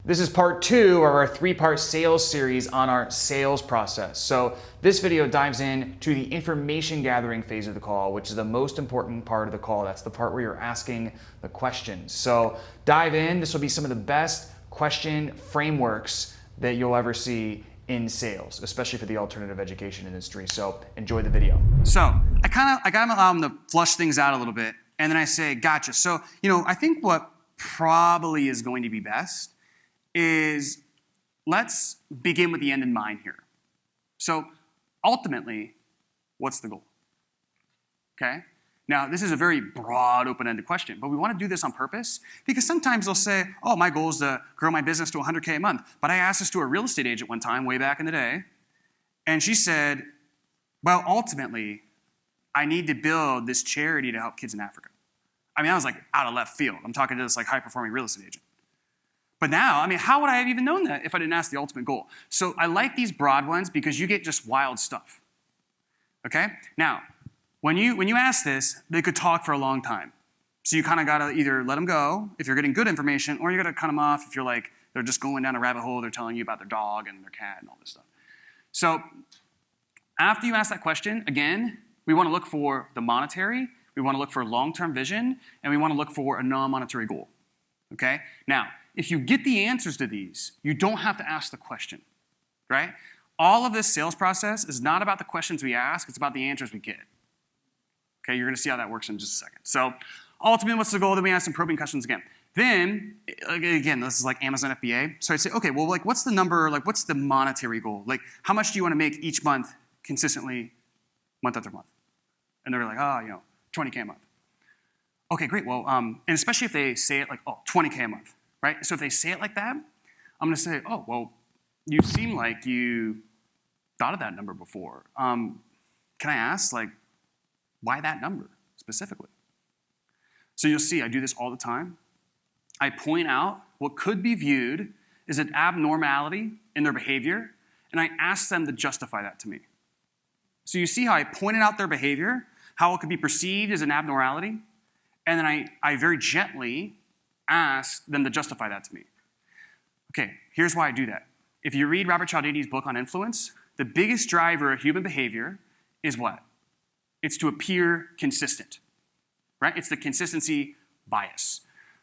This is part 2 of our 3-part sales series on our sales process. So this video dives into the information gathering phase of the call, which is the most important part of the call. That's the part where you're asking the questions. So dive in. This will be some of the best question frameworks that you'll ever see in sales, especially for the alternative education industry. So enjoy the video. So I gotta allow them to flush things out a little bit, and then I say, gotcha. So, I think what probably is going to be best is let's begin with the end in mind here. So ultimately, what's the goal? Okay? Now, this is a very broad, open-ended question, but we want to do this on purpose because sometimes they'll say, oh, my goal is to grow my business to 100K a month. But I asked this to a real estate agent one time, way back in the day, and she said, well, ultimately, I need to build this charity to help kids in Africa. I mean, I was like out of left field. I'm talking to this like high-performing real estate agent. But now, how would I have even known that if I didn't ask the ultimate goal? So I like these broad ones because you get just wild stuff. Okay? Now, when you ask this, they could talk for a long time. So you kind of got to either let them go if you're getting good information, or you got to cut them off if you're like, they're just going down a rabbit hole, they're telling you about their dog and their cat and all this stuff. So after you ask that question, again, we want to look for the monetary, we want to look for long-term vision, and we want to look for a non-monetary goal. Okay? Now, if you get the answers to these, you don't have to ask the question, right? All of this sales process is not about the questions we ask, it's about the answers we get. Okay, you're gonna see how that works in just a second. So, ultimately, what's the goal? Then we ask some probing questions again. Then, again, this is like Amazon FBA. So I'd say, okay, well, like, what's the number, like, what's the monetary goal? Like, how much do you wanna make each month consistently, month after month? And they're like, 20K a month. Okay, great, well, and especially if they say it like, 20K a month. Right? So if they say it like that, I'm going to say, oh, well, you seem like you thought of that number before. Can I ask, like, why that number specifically? So you'll see I do this all the time. I point out what could be viewed as an abnormality in their behavior, and I ask them to justify that to me. So you see how I pointed out their behavior, how it could be perceived as an abnormality, and then I very gently ask them to justify that to me. Okay, here's why I do that. If you read Robert Cialdini's book on influence, the biggest driver of human behavior is what? It's to appear consistent, right? It's the consistency bias.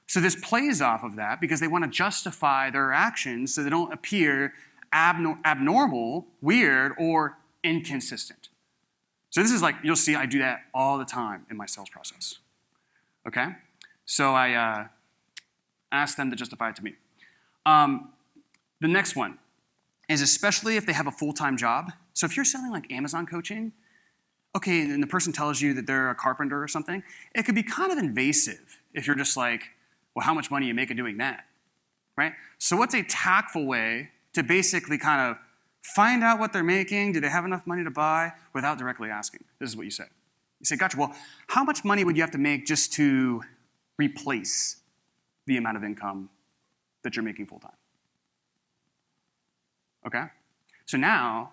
So this plays off of that because they want to justify their actions so they don't appear abnormal, weird, or inconsistent. So this is like, you'll see I do that all the time in my sales process, okay? So I ask them to justify it to me. The next one is especially if they have a full-time job. So if you're selling like Amazon coaching, okay, and the person tells you that they're a carpenter or something, it could be kind of invasive if you're just like, well, how much money are you making doing that, right? So what's a tactful way to basically kind of find out what they're making? Do they have enough money to buy without directly asking? This is what you say. You say, gotcha, well, how much money would you have to make just to replace the amount of income that you're making full-time? Okay? So now,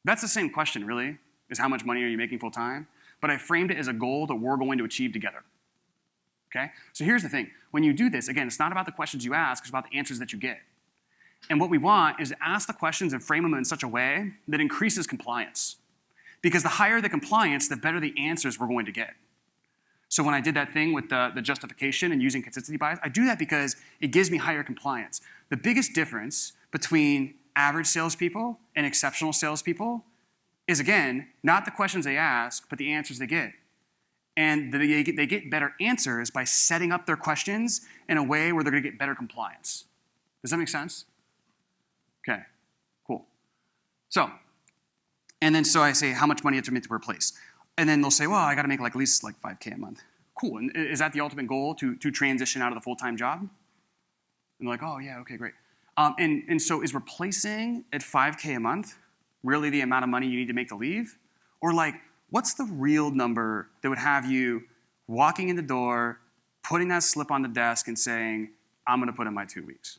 that's the same question, really, is how much money are you making full-time? But I framed it as a goal that we're going to achieve together. Okay? So here's the thing. When you do this, again, it's not about the questions you ask, it's about the answers that you get. And what we want is to ask the questions and frame them in such a way that increases compliance. Because the higher the compliance, the better the answers we're going to get. So when I did that thing with the justification and using consistency bias, I do that because it gives me higher compliance. The biggest difference between average salespeople and exceptional salespeople is, again, not the questions they ask, but the answers they get. And they get better answers by setting up their questions in a way where they're going to get better compliance. Does that make sense? Okay, cool. So I say, how much money do you have to make to replace? And then they'll say, well, I got to make like at least like 5K a month. Cool, and is that the ultimate goal, to transition out of the full-time job? And they're like, oh yeah, okay, great. And so is replacing at 5K a month really the amount of money you need to make to leave? Or like, what's the real number that would have you walking in the door, putting that slip on the desk and saying, I'm gonna put in my 2 weeks,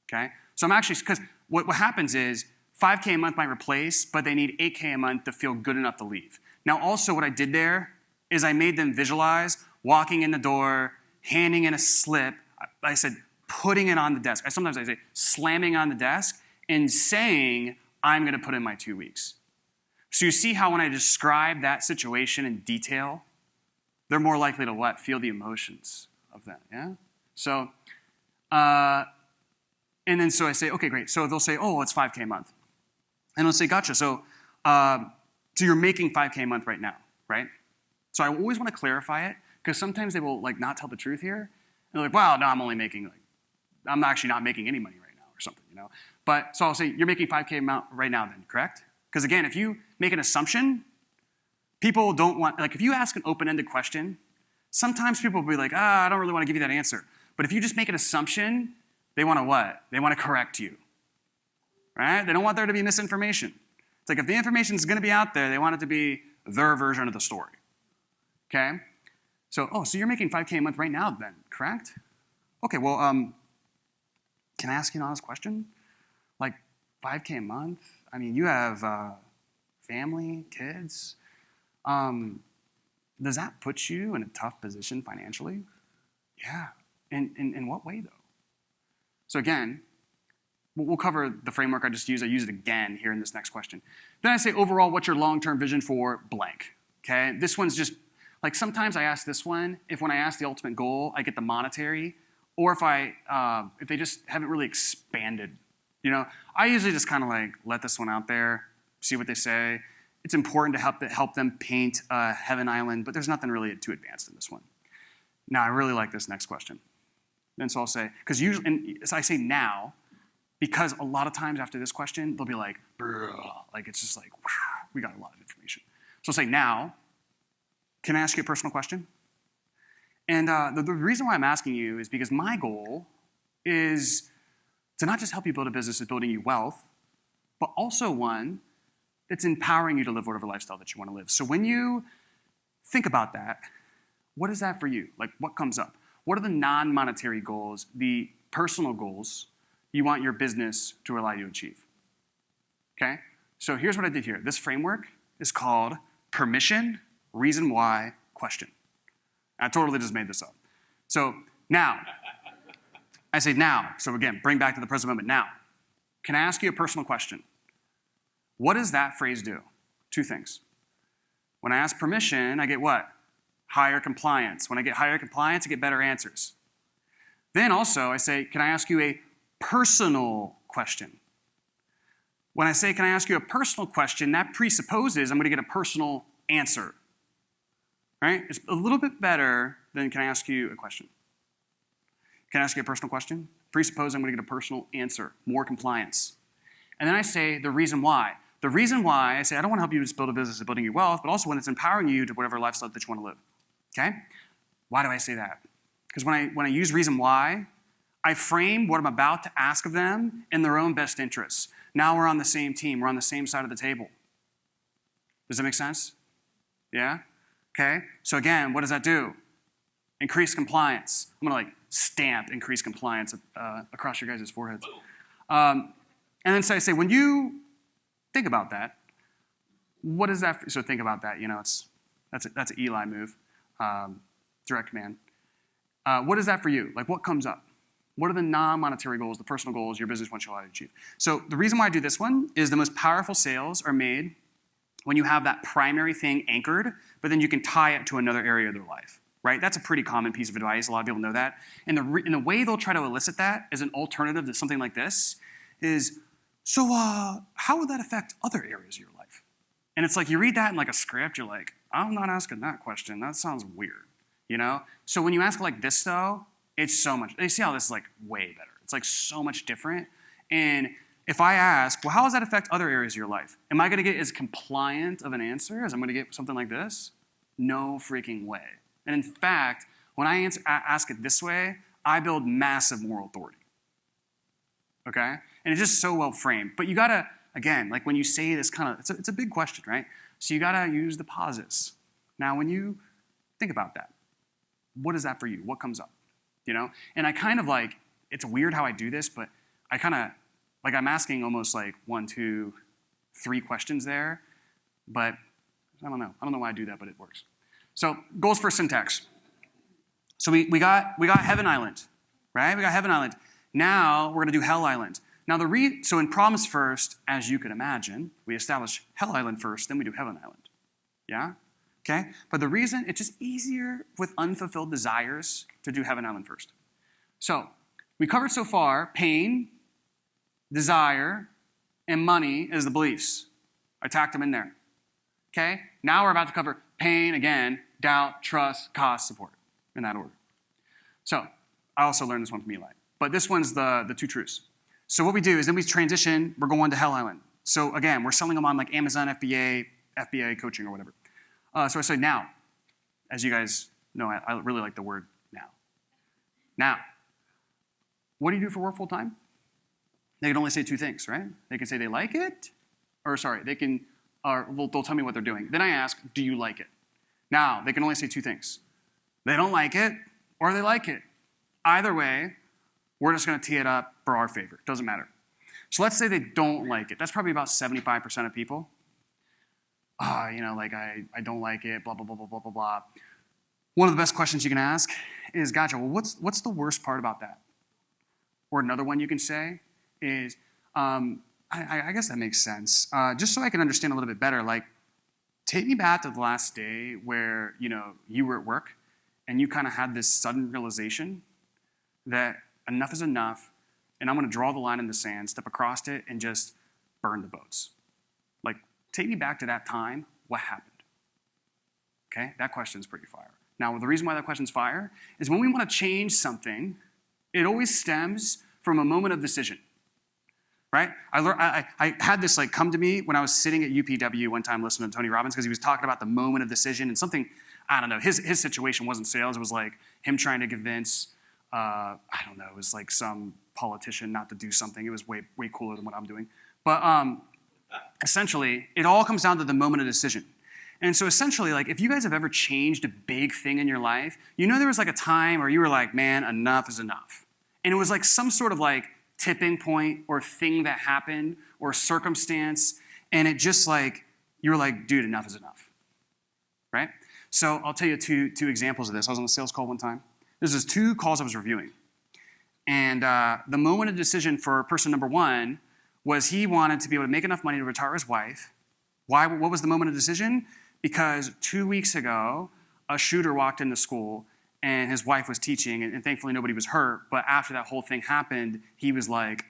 okay? So I'm actually, because what happens is 5K a month might replace, but they need 8K a month to feel good enough to leave. Now also what I did there is I made them visualize walking in the door, handing in a slip. I said, putting it on the desk. Sometimes I say slamming on the desk and saying, I'm going to put in my 2 weeks. So you see how when I describe that situation in detail, they're more likely to what? Feel the emotions of that, yeah? So, and then so I say, okay, great. So they'll say, oh, it's 5K a month. And I'll say, gotcha. So you're making 5K a month right now, right? So I always want to clarify it, because sometimes they will like not tell the truth here. And they're like, wow, no, I'm actually not making any money right now or something, you know? But so I'll say, you're making 5K amount right now then, correct? Because again, if you make an assumption, people don't want, like if you ask an open-ended question, sometimes people will be like, I don't really want to give you that answer. But if you just make an assumption, they want to what? They want to correct you, right? They don't want there to be misinformation. It's like if the information is going to be out there, they want it to be their version of the story, okay? So you're making 5K a month right now then, correct? Okay, well, can I ask you an honest question? Like 5K a month? I mean, you have family, kids. Does that put you in a tough position financially? Yeah. In what way, though? So again, we'll cover the framework I just used. I use it again here in this next question. Then I say, overall, what's your long-term vision for blank? Okay? This one's just, like sometimes I ask this one, if when I ask the ultimate goal, I get the monetary, or if they just haven't really expanded. You know, I usually just kind of like let this one out there, see what they say. It's important to help them paint Heaven Island, but there's nothing really too advanced in this one. Now, I really like this next question. And so I'll say, because usually, and so I say now, because a lot of times after this question, they'll be like, like it's just like, wow, we got a lot of information. So I'll say, now, can I ask you a personal question? And the reason why I'm asking you is because my goal is to not just help you build a business that's building you wealth, but also one that's empowering you to live whatever lifestyle that you want to live. So when you think about that, what is that for you? Like, what comes up? What are the non-monetary goals, the personal goals you want your business to allow you to achieve? Okay? So here's what I did here. This framework is called permission, reason why, question. I totally just made this up. So now, I say now. So again, bring back to the present moment. Now, can I ask you a personal question? What does that phrase do? Two things. When I ask permission, I get what? Higher compliance. When I get higher compliance, I get better answers. Then also, I say, can I ask you a personal question? When I say, can I ask you a personal question, that presupposes I'm going to get a personal answer. Right? It's a little bit better than can I ask you a question. Can I ask you a personal question? Presuppose I'm going to get a personal answer, more compliance. And then I say the reason why. The reason why, I say I don't want to help you just build a business that's building your wealth, but also when it's empowering you to whatever lifestyle that you want to live. Okay? Why do I say that? Because when I use reason why, I frame what I'm about to ask of them in their own best interests. Now we're on the same team. We're on the same side of the table. Does that make sense? Yeah? Okay? So again, what does that do? Increase compliance. I'm going to like stamp increase compliance across your guys' foreheads. And then so I say, when you think about that, what is that? So think about that. You know, that's an Eli move, direct command. What is that for you? Like, what comes up? What are the non-monetary goals, the personal goals your business wants you to achieve? So the reason why I do this one is the most powerful sales are made when you have that primary thing anchored, but then you can tie it to another area of their life, right? That's a pretty common piece of advice. A lot of people know that. And the way they'll try to elicit that as an alternative to something like this is, so how would that affect other areas of your life? And it's like you read that in like a script, you're like, I'm not asking that question. That sounds weird, you know? So when you ask it like this, though, it's so much. You see how this is like way better. It's like so much different. And if I ask, well, how does that affect other areas of your life? Am I going to get as compliant of an answer as I'm going to get something like this? No freaking way. And in fact, when I ask it this way, I build massive moral authority. Okay? And it's just so well framed. But you got to, again, like when you say this kind of, it's a big question, right? So you got to use the pauses. Now, when you think about that, what is that for you? What comes up? You know? And I kind of like, it's weird how I do this, but I kind of, like I'm asking almost like 1, 2, 3 questions there, but I don't know. I don't know why I do that, but it works. So goals for syntax. So we got Heaven Island, right? We got Heaven Island. Now we're going to do Hell Island. Now so in Promise First, as you can imagine, we establish Hell Island first, then we do Heaven Island. Yeah? Okay? But the reason, it's just easier with unfulfilled desires to do Heaven Island first. So, we covered so far pain, desire, and money as the beliefs. I tacked them in there. Okay? Now we're about to cover pain again, doubt, trust, cost, support, in that order. So, I also learned this one from Eli. But this one's the two truths. So what we do is then we transition, we're going to Hell Island. So again, we're selling them on like Amazon FBA coaching or whatever. So I say now. As you guys know, I really like the word now. Now, what do you do for work full time? They can only say two things, right? They can say they like it, or sorry, they'll tell me what they're doing. Then I ask, do you like it? Now, they can only say two things. They don't like it, or they like it. Either way, we're just going to tee it up for our favor. It doesn't matter. So let's say they don't like it. That's probably about 75% of people. I don't like it, blah, blah, blah, blah, blah, blah, blah. One of the best questions you can ask is, gotcha, well, what's the worst part about that? Or another one you can say is, I guess that makes sense. Just so I can understand a little bit better, like, take me back to the last day where, you were at work and you kind of had this sudden realization that enough is enough, and I'm going to draw the line in the sand, step across it, and just burn the boats. Like, take me back to that time. What happened? Okay, that question's pretty fire. Now, the reason why that question's fire is when we want to change something, it always stems from a moment of decision, right? I had this come to me when I was sitting at UPW one time listening to Tony Robbins because he was talking about the moment of decision and something, I don't know, his situation wasn't sales. It was like him trying to convince, it was like some politician not to do something. It was way cooler than what I'm doing. But essentially, it all comes down to the moment of decision. And so essentially, if you guys have ever changed a big thing in your life, there was a time where you were like, man, enough is enough. And it was some sort of tipping point or thing that happened or circumstance. And it just you were like, dude, enough is enough. Right? So I'll tell you two examples of this. I was on a sales call one time. This is 2 calls I was reviewing. And the moment of decision for person number 1 was he wanted to be able to make enough money to retire his wife. Why? What was the moment of decision? Because 2 weeks ago, a shooter walked into school and his wife was teaching, and thankfully nobody was hurt. But after that whole thing happened, he was like,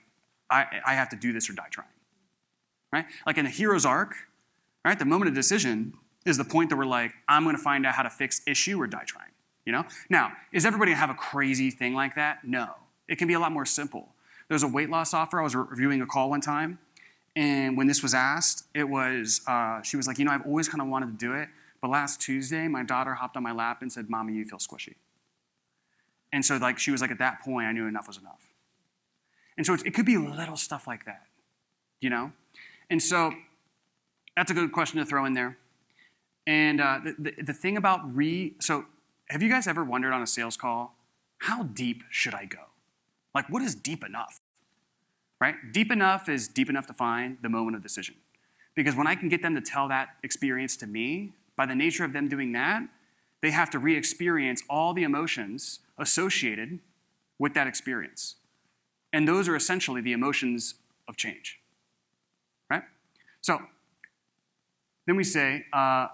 I have to do this or die trying. Right? Like in a hero's arc, right? The moment of decision is the point that we're like, I'm going to find out how to fix issue or die trying. Now, is everybody going to have a crazy thing like that? No. It can be a lot more simple. There was a weight loss offer. I was reviewing a call one time, and when this was asked, it was, she was like, I've always kind of wanted to do it, but last Tuesday, my daughter hopped on my lap and said, Mommy, you feel squishy. And so she was like, at that point, I knew enough was enough. And so it could be little stuff like that, And so that's a good question to throw in there. And the thing about so have you guys ever wondered on a sales call, how deep should I go? What is deep enough? Right? Deep enough is deep enough to find the moment of decision. Because when I can get them to tell that experience to me, by the nature of them doing that, they have to re-experience all the emotions associated with that experience. And those are essentially the emotions of change. Right? So, then we say, how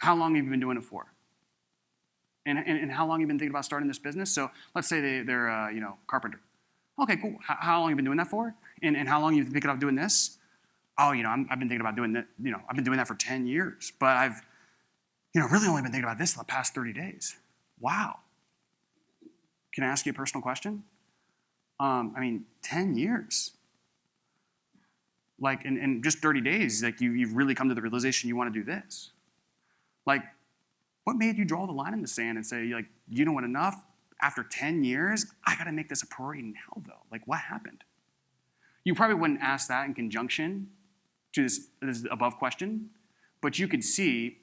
long have you been doing it for? And how long have you been thinking about starting this business? So let's say they're carpenter. Okay, cool. How long have you been doing that for? And how long have you been thinking about doing this? Oh, I've been thinking about doing that. I've been doing that for 10 years. But I've, really only been thinking about this the past 30 days. Wow. Can I ask you a personal question? 10 years. In just 30 days, you've really come to the realization you want to do this. What made you draw the line in the sand and say, you know what, enough? After 10 years, I got to make this a priority now, though. What happened? You probably wouldn't ask that in conjunction to this above question, but you could see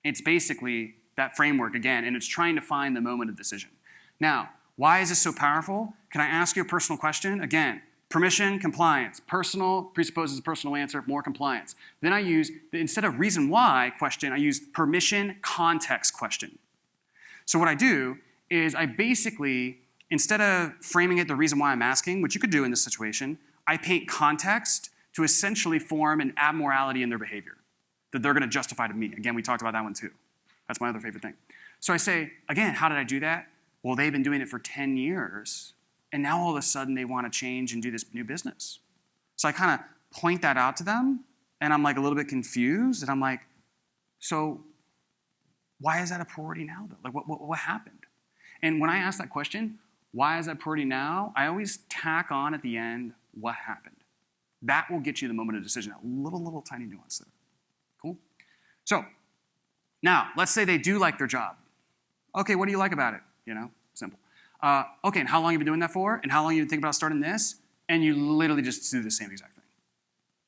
it's basically that framework again, and it's trying to find the moment of decision. Now, why is this so powerful? Can I ask you a personal question? Again, permission, compliance. Personal presupposes a personal answer, more compliance. Then I use, instead of reason why question, I use permission context question. So what I do is I basically instead of framing it the reason why I'm asking, which you could do in this situation, I paint context to essentially form an abnormality in their behavior that they're going to justify to me. Again, we talked about that one too. That's my other favorite thing. So I say, again, how did I do that? Well, they've been doing it for 10 years, and now all of a sudden they want to change and do this new business. So I kind of point that out to them, and I'm like a little bit confused, and I'm like, so why is that a priority now, though? Like, what happened? And when I ask that question, why is that priority now? I always tack on at the end, what happened? That will get you the moment of decision, that little tiny nuance there. Cool? So, now, let's say they do like their job. Okay, what do you like about it? You know, simple. Okay, and how long have you been doing that for? And how long you think about starting this? And you literally just do the same exact thing.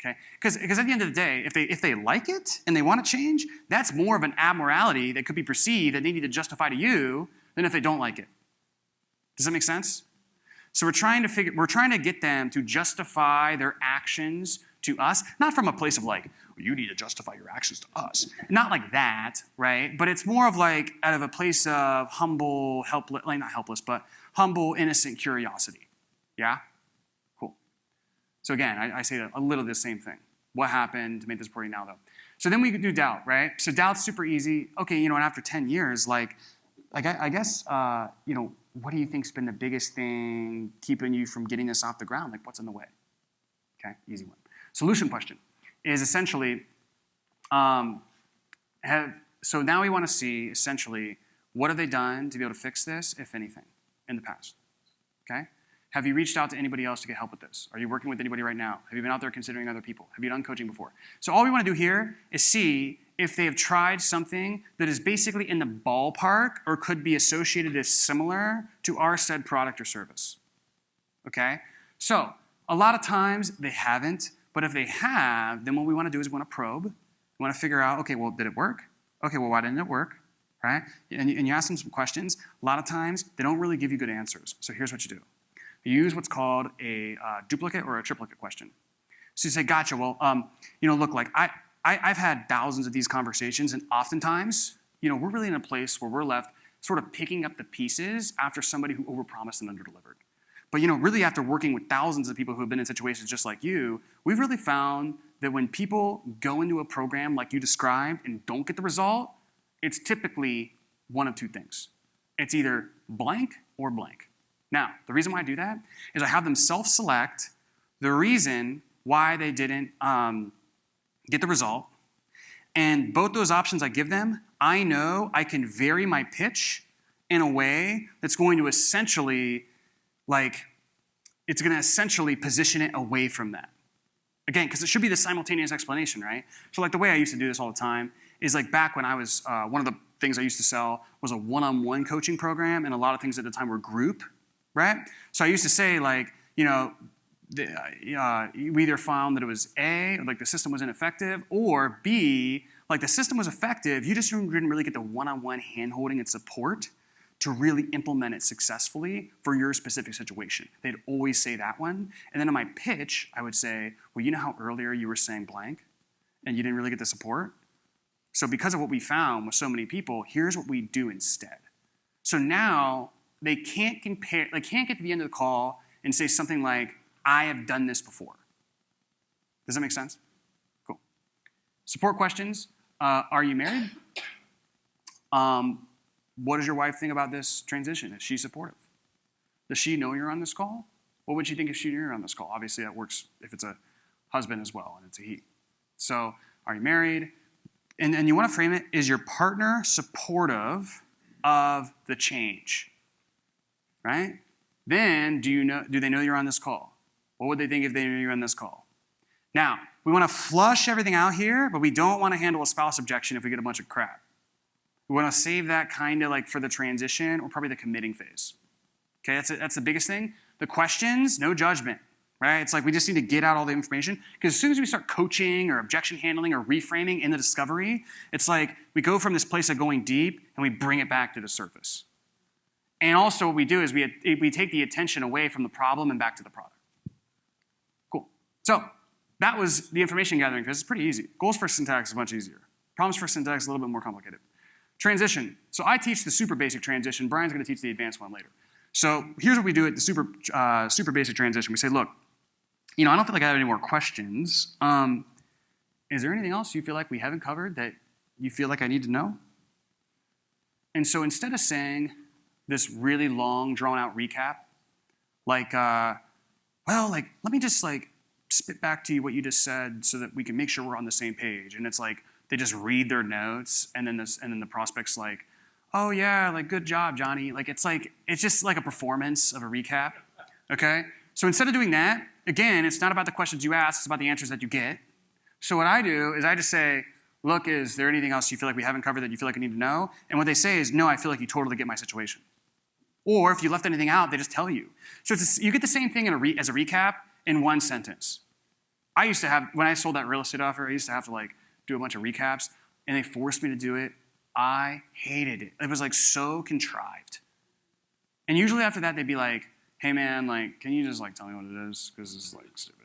Okay? Because at the end of the day, if they like it and they want to change, that's more of an abnormality that could be perceived that they need to justify to you than if they don't like it. Does that make sense? So we're trying to get them to justify their actions to us, not from a place of like, well, you need to justify your actions to us. Not like that, right? But it's more of like out of a place of humble, helpless, like not helpless, but humble, innocent curiosity. Yeah? Cool. So again, I say a little of the same thing. What happened to make this priority now, though? So then we could do doubt, right? So doubt's super easy. Okay, and after 10 years, I guess, what do you think's been the biggest thing keeping you from getting this off the ground? Like, what's in the way? Okay, easy one. Solution question is essentially, so now we want to see, essentially, what have they done to be able to fix this, if anything, in the past? Okay? Have you reached out to anybody else to get help with this? Are you working with anybody right now? Have you been out there considering other people? Have you done coaching before? So all we want to do here is see if they have tried something that is basically in the ballpark or could be associated as similar to our said product or service. Okay? So a lot of times they haven't, but if they have, then what we want to do is we want to probe. We want to figure out, okay, well, did it work? Okay, well, why didn't it work? Right? And you ask them some questions. A lot of times they don't really give you good answers. So here's what you do. You use what's called a duplicate or a triplicate question. So you say, gotcha, well, look, like I've had thousands of these conversations, and oftentimes, we're really in a place where we're left sort of picking up the pieces after somebody who overpromised and underdelivered. But, really after working with thousands of people who have been in situations just like you, we've really found that when people go into a program like you described and don't get the result, it's typically one of two things. It's either blank or blank. Now, the reason why I do that is I have them self-select the reason why they didn't get the result. And both those options I give them, I know I can vary my pitch in a way that's going to essentially, position it away from that. Again, because it should be the simultaneous explanation, right? So the way I used to do this all the time is back when I was, one of the things I used to sell was a one-on-one coaching program, and a lot of things at the time were group, right? So I used to say we either found that it was A, the system was ineffective, or B, the system was effective, you just didn't really get the one-on-one hand-holding and support to really implement it successfully for your specific situation. They'd always say that one. And then in my pitch, I would say, well, you know how earlier you were saying blank, and you didn't really get the support? So because of what we found with so many people, here's what we do instead. So now they can't get to the end of the call and say something like, I have done this before. Does that make sense? Cool. Support questions. Are you married? What does your wife think about this transition? Is she supportive? Does she know you're on this call? What would she think if she knew you're on this call? Obviously, that works if it's a husband as well, and it's a he. So, are you married? And you want to frame it, is your partner supportive of the change? Right? Then, do they know you're on this call? What would they think if they knew you're on this call? Now, we want to flush everything out here, but we don't want to handle a spouse objection if we get a bunch of crap. We want to save that kind of for the transition or probably the committing phase. Okay, that's the biggest thing. The questions, no judgment, right? It's we just need to get out all the information, because as soon as we start coaching or objection handling or reframing in the discovery, it's we go from this place of going deep and we bring it back to the surface. And also what we do is we take the attention away from the problem and back to the product. Cool. So that was the information gathering phase. It's pretty easy. Goals for syntax is much easier. Problems for syntax is a little bit more complicated. Transition. So I teach the super basic transition. Brian's going to teach the advanced one later. So here's what we do at the super basic transition. We say, look, I don't feel like I have any more questions. Is there anything else you feel like we haven't covered that you feel like I need to know? And so instead of saying this really long, drawn-out recap, like, let me just spit back to you what you just said so that we can make sure we're on the same page. And it's like they just read their notes, and then the prospect's like, oh yeah, good job, Johnny. It's just like a performance of a recap. Okay? So instead of doing that, again, it's not about the questions you ask, it's about the answers that you get. So what I do is I just say, look, is there anything else you feel like we haven't covered that you feel like I need to know? And what they say is, no, I feel like you totally get my situation. Or if you left anything out, they just tell you. So you get the same thing as a recap in one sentence. I used to have, when I sold that real estate offer, I used to have to do a bunch of recaps, and they forced me to do it. I hated it. It was so contrived. And usually after that, they'd be like, hey man, can you just tell me what it is? Because this is stupid.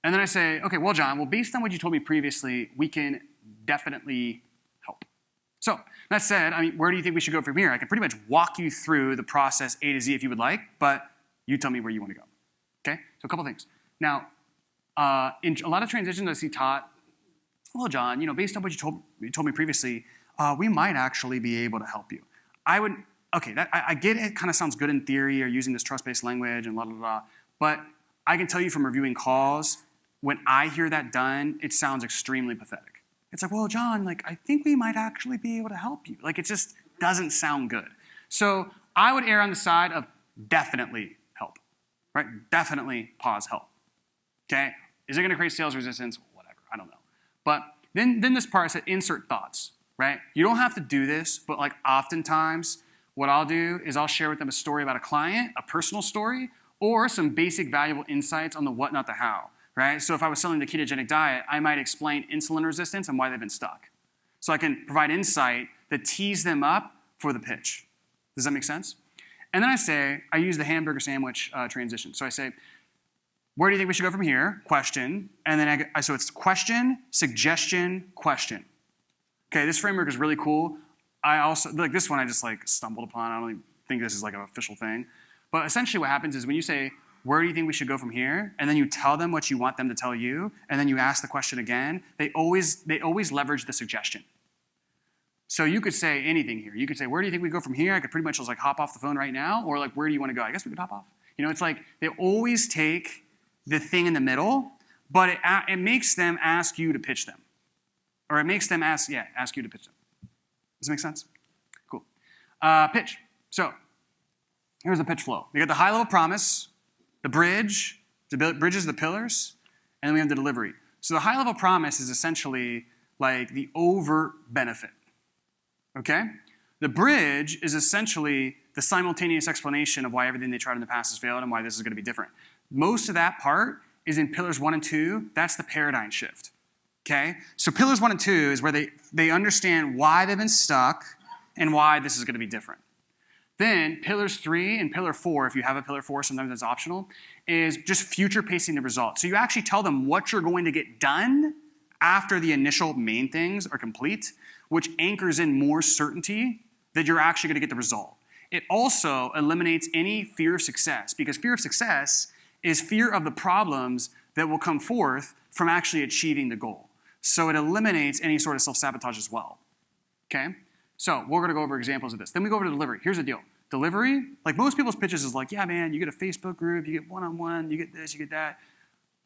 And then I say, okay, well, John, based on what you told me previously, we can definitely help. So that said, where do you think we should go from here? I can pretty much walk you through the process A to Z if you would like, but you tell me where you want to go. Okay? So a couple things. Now, in a lot of transitions I see taught, well, John, based on what you told me previously, we might actually be able to help you. I get it kind of sounds good in theory or using this trust-based language and blah, blah, blah, but I can tell you from reviewing calls, when I hear that done, it sounds extremely pathetic. It's like, well, John, I think we might actually be able to help you. It just doesn't sound good. So I would err on the side of definitely help, right? Definitely pause help, okay? Is it gonna create sales resistance? Whatever, I don't know. But then this part said insert thoughts, right? You don't have to do this, but oftentimes what I'll do is I'll share with them a story about a client, a personal story, or some basic valuable insights on the what, not the how, right? So if I was selling the ketogenic diet, I might explain insulin resistance and why they've been stuck. So I can provide insight that tees them up for the pitch. Does that make sense? And then I use the hamburger sandwich transition. So I say, where do you think we should go from here? Question. And then so it's question, suggestion, question. Okay, this framework is really cool. I also, this one I just stumbled upon. I don't even think this is an official thing. But essentially what happens is when you say, where do you think we should go from here? And then you tell them what you want them to tell you, and then you ask the question again, they always leverage the suggestion. So you could say anything here. You could say, where do you think we go from here? I could pretty much just hop off the phone right now, or where do you want to go? I guess we could hop off. It's they always take the thing in the middle, but it makes them ask you to pitch them. Or it makes them ask you to pitch them. Does that make sense? Cool. Pitch. So here's the pitch flow. We got the high-level promise, the bridge, the bridges, the pillars, and then we have the delivery. So the high-level promise is essentially the overt benefit. Okay? The bridge is essentially the simultaneous explanation of why everything they tried in the past has failed and why this is going to be different. Most of that part is in pillars 1 and 2. That's the paradigm shift. Okay? So pillars 1 and 2 is where they understand why they've been stuck and why this is going to be different. Then pillars 3 and pillar 4, if you have a pillar 4, sometimes that's optional, is just future pacing the results. So you actually tell them what you're going to get done after the initial main things are complete, which anchors in more certainty that you're actually going to get the result. It also eliminates any fear of success, because fear of success is fear of the problems that will come forth from actually achieving the goal. So it eliminates any sort of self-sabotage as well. Okay? So we're going to go over examples of this. Then we go over to delivery. Here's the deal. Delivery, most people's pitches is yeah, man, you get a Facebook group, you get one-on-one, you get this, you get that.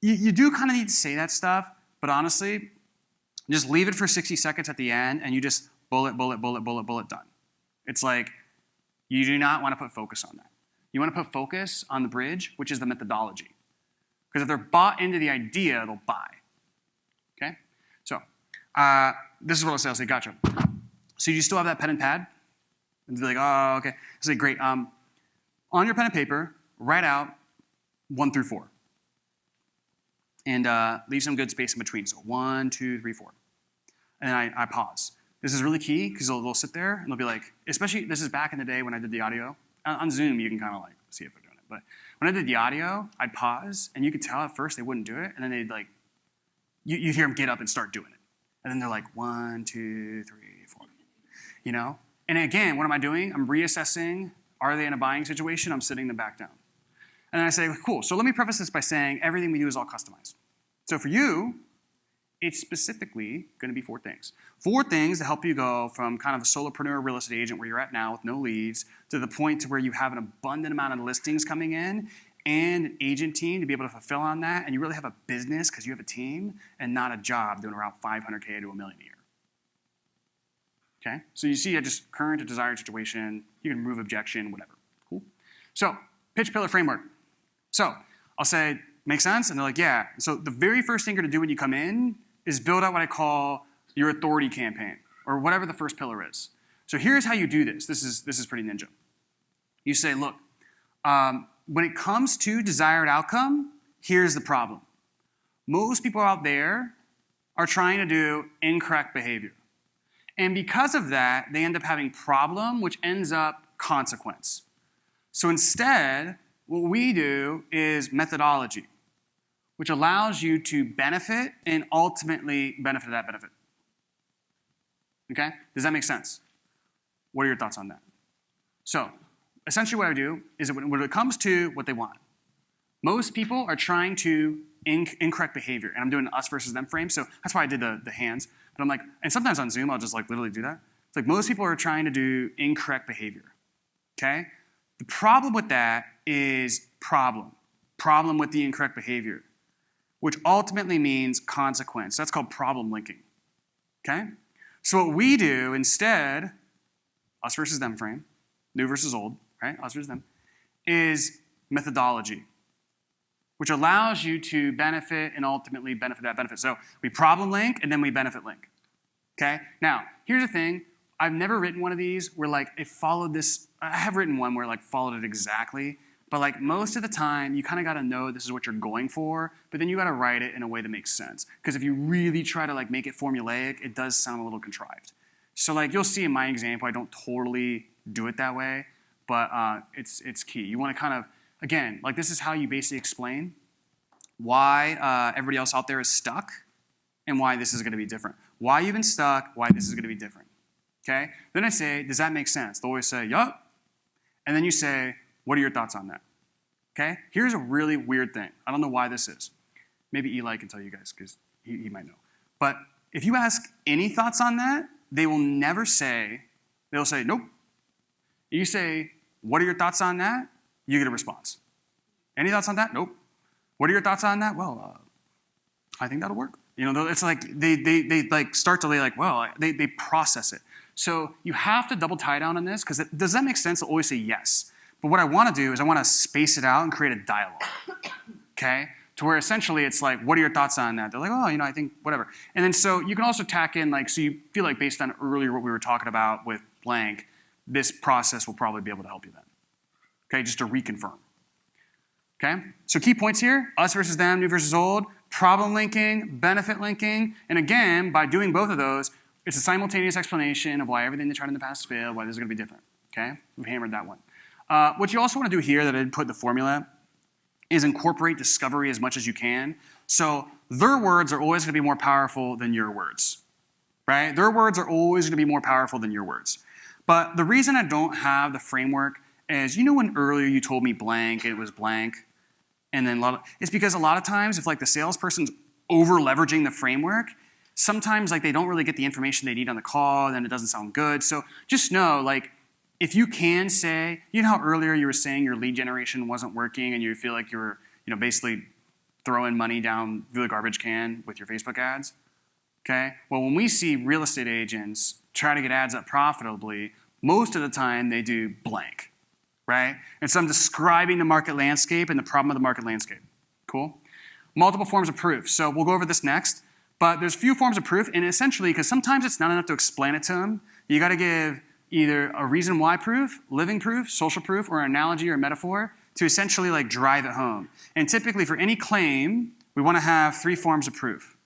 You do kind of need to say that stuff, but honestly, just leave it for 60 seconds at the end, and you just bullet, bullet, bullet, bullet, bullet, done. It's you do not want to put focus on that. You want to put focus on the bridge, which is the methodology. Because if they're bought into the idea, they'll buy. Okay? So this is what I'll say. I'll say, gotcha. So you still have that pen and pad? And they'll be oh, okay. I'll say, great. On your pen and paper, write out 1 through 4. And leave some good space in between. So 1, 2, 3, 4. And then I pause. This is really key because they'll sit there and they'll be especially this is back in the day when I did the audio. On Zoom, you can kind of see if they're doing it. But when I did the audio, I'd pause, and you could tell at first they wouldn't do it, and then they'd you'd hear them get up and start doing it. And then they're 1, 2, 3, 4. And again, what am I doing? I'm reassessing Are they in a buying situation? I'm sitting them back down. And then I say, cool, so let me preface this by saying everything we do is all customized. So for you, it's specifically going to be 4 things. 4 things to help you go from kind of a solopreneur real estate agent where you're at now with no leads to the point to where you have an abundant amount of listings coming in and an agent team to be able to fulfill on that, and you really have a business because you have a team and not a job doing around $500K to $1 million a year. Okay? So you see a just current or desired situation, you can remove objection, whatever. Cool? So, pitch pillar framework. So, I'll say, make sense? And they're like, yeah. So the very first thing you're gonna do when you come in is build out what I call your authority campaign, or whatever the first pillar is. So here's how you do this. This is pretty ninja. You say, look, when it comes to desired outcome, here's the problem. Most people out there are trying to do incorrect behavior. And because of that, they end up having problem, which ends up consequence. So instead, what we do is methodology, which allows you to benefit and ultimately benefit that benefit. Okay? Does that make sense? What are your thoughts on that? So, essentially what I do is that when it comes to what they want, most people are trying to incorrect behavior, and I'm doing an us versus them frame, so that's why I did the hands. But I'm like, and sometimes on Zoom, I'll just like literally do that. It's like most people are trying to do incorrect behavior, okay? The problem with that is problem with the incorrect behavior, which ultimately means consequence. That's called problem linking, okay? So what we do instead, us versus them frame, new versus old, right? Us versus them, is methodology, which allows you to benefit and ultimately benefit that benefit. So we problem link and then we benefit link, okay? Now, here's the thing. I've never written one of these where like it followed this. I have written one where like followed it exactly, but like most of the time you kind of got to know this is what you're going for, but then you got to write it in a way that makes sense. Because if you really try to like make it formulaic, it does sound a little contrived. So like you'll see in my example, I don't totally do it that way, but it's key. You want to kind of, again, like this is how you basically explain why everybody else out there is stuck and why this is going to be different. Why you've been stuck, why this is going to be different. Okay? Then I say, does that make sense? They'll always say, yup. And then you say, what are your thoughts on that? Okay? Here's a really weird thing. I don't know why this is. Maybe Eli can tell you guys because he might know. But if you ask any thoughts on that, they will never say, they'll say, nope. You say, what are your thoughts on that? You get a response. Any thoughts on that? Nope. What are your thoughts on that? Well, I think that'll work. You know, it's like they like start to like, well, they process it. So you have to double tie down on this because does that make sense? I'll always say yes. But what I want to do is I want to space it out and create a dialogue, okay? To where essentially it's like, what are your thoughts on that? They're like, oh, you know, I think whatever. And then so you can also tack in like, so you feel like based on earlier what we were talking about with blank, this process will probably be able to help you then. Okay, just to reconfirm. Okay, so key points here, us versus them, new versus old, problem linking, benefit linking, and again, by doing both of those, it's a simultaneous explanation of why everything they tried in the past failed, why this is going to be different. Okay, we've hammered that one. What you also want to do here that I didn't put in the formula is incorporate discovery as much as you can. So their words are always going to be more powerful than your words, right? Their words are always going to be more powerful than your words. But the reason I don't have the framework is, you know when earlier you told me blank, and it was blank, and then it's because a lot of times if like the salesperson's over leveraging the framework, sometimes like they don't really get the information they need on the call, and then it doesn't sound good. So just know, like, if you can say, you know how earlier you were saying your lead generation wasn't working and you feel like you were, you know, basically throwing money down through the garbage can with your Facebook ads? Okay? Well, when we see real estate agents try to get ads up profitably, most of the time they do blank, right? And so I'm describing the market landscape and the problem of the market landscape. Cool? Multiple forms of proof. So we'll go over this next. But there's few forms of proof, and essentially, because sometimes it's not enough to explain it to them, you got to give either a reason why proof, living proof, social proof, or an analogy or metaphor to essentially like drive it home. And typically for any claim, we want to have 3 forms of proof.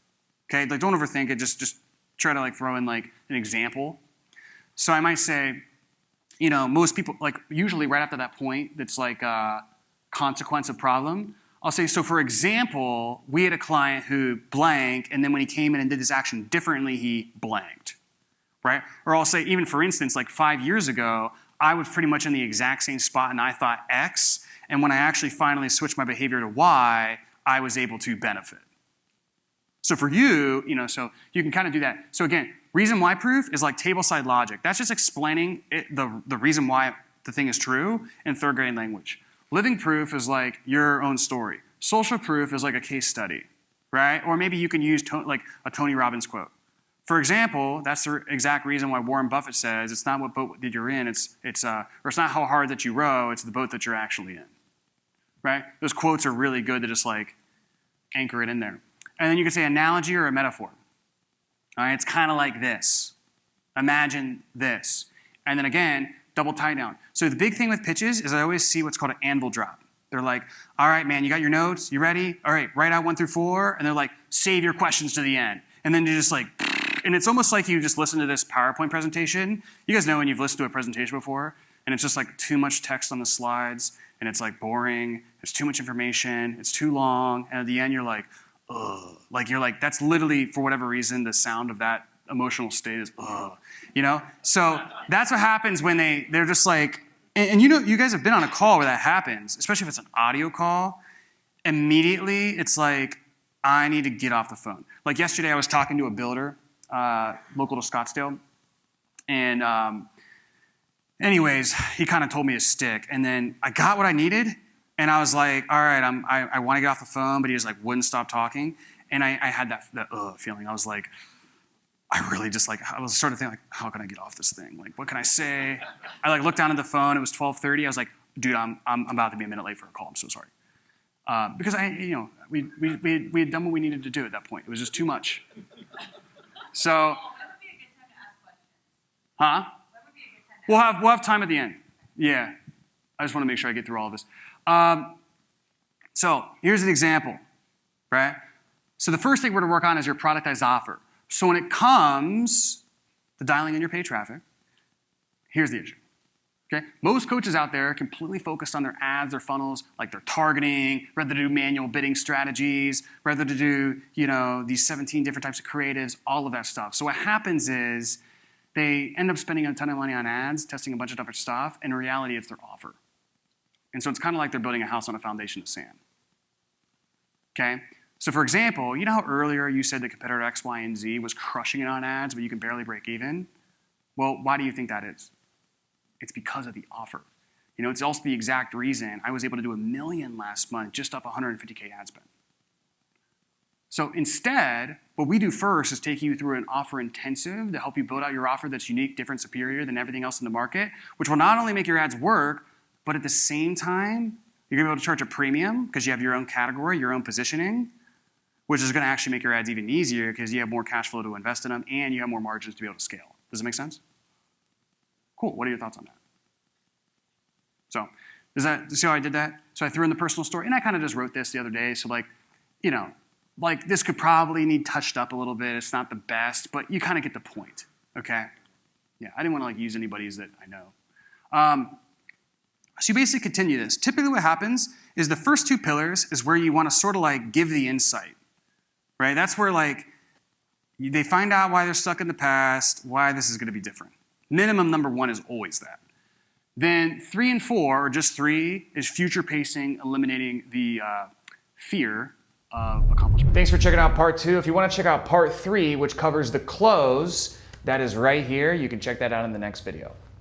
Okay, like don't overthink it, just try to like throw in like an example. So I might say, you know, most people, like usually right after that point that's like a consequence of problem, I'll say, so for example, we had a client who blank, and then when he came in and did this action differently, he blanked. Right? Or I'll say, even for instance, like 5 years ago, I was pretty much in the exact same spot and I thought X, and when I actually finally switched my behavior to Y, I was able to benefit. So for you, so you can kind of do that. So again, reason why proof is like table-side logic. That's just explaining the reason why the thing is true in third grade language. Living proof is like your own story. Social proof is like a case study, right? Or maybe you can use like a Tony Robbins quote. For example, that's the exact reason why Warren Buffett says it's not what boat that you're in, or it's not how hard that you row, it's the boat that you're actually in, right? Those quotes are really good to just like anchor it in there. And then you could say analogy or a metaphor. All right, it's kind of like this. Imagine this. And then again, double tie down. So the big thing with pitches is I always see what's called an anvil drop. They're like, all right, man, you got your notes? You ready? All right, write out 1 through 4. And they're like, save your questions to the end. And then you're just like, and it's almost like you just listen to this PowerPoint presentation. You guys know when you've listened to a presentation before, and it's just like too much text on the slides, and it's like boring, it's too much information, it's too long, and at the end you're like, ugh. Like you're like, that's literally, for whatever reason, the sound of that emotional state is ugh. So that's what happens when they're just like, and you guys have been on a call where that happens, especially if it's an audio call. Immediately, it's like, I need to get off the phone. Like yesterday, I was talking to a builder, local to Scottsdale, and anyways, he kind of told me to stick, and then I got what I needed, and I was like, all right, I want to get off the phone, but he just like wouldn't stop talking, and I had that feeling. I was like, I was sort of thinking like, how can I get off this thing? Like, what can I say? I like looked down at the phone. It was 12:30. I was like, dude, I'm about to be a minute late for a call. I'm so sorry. Because we had done what we needed to do at that point. It was just too much. So, huh? We'll have time at the end. Yeah, I just want to make sure I get through all of this. So here's an example, right? So the first thing we're going to work on is your productized offer. So when it comes to dialing in your paid traffic, here's the issue. Okay? Most coaches out there are completely focused on their ads, their funnels, like their targeting, rather to do manual bidding strategies, rather to do, these 17 different types of creatives, all of that stuff. So what happens is they end up spending a ton of money on ads, testing a bunch of different stuff. In reality, it's their offer. And so it's kind of like they're building a house on a foundation of sand. Okay? So for example, you know how earlier you said that competitor X, Y, and Z was crushing it on ads, but you can barely break even? Well, why do you think that is? It's because of the offer. It's also the exact reason I was able to do $1 million last month just off $150K ad spend. So instead, what we do first is take you through an offer intensive to help you build out your offer that's unique, different, superior than everything else in the market, which will not only make your ads work, but at the same time, you're going to be able to charge a premium because you have your own category, your own positioning, which is going to actually make your ads even easier because you have more cash flow to invest in them and you have more margins to be able to scale. Does it make sense? Cool. What are your thoughts on that? So, see how I did that? So I threw in the personal story, and I kind of just wrote this the other day. So this could probably need touched up a little bit. It's not the best, but you kind of get the point. Okay? Yeah, I didn't want to use anybody's that I know. So you basically continue this. Typically, what happens is the first 2 pillars is where you want to sort of give the insight, right? That's where they find out why they're stuck in the past, why this is going to be different. Minimum number 1 is always that. Then 3 and 4, or just 3, is future pacing, eliminating the fear of accomplishment. Thanks for checking out part 2. If you want to check out part 3, which covers the close, that is right here. You can check that out in the next video.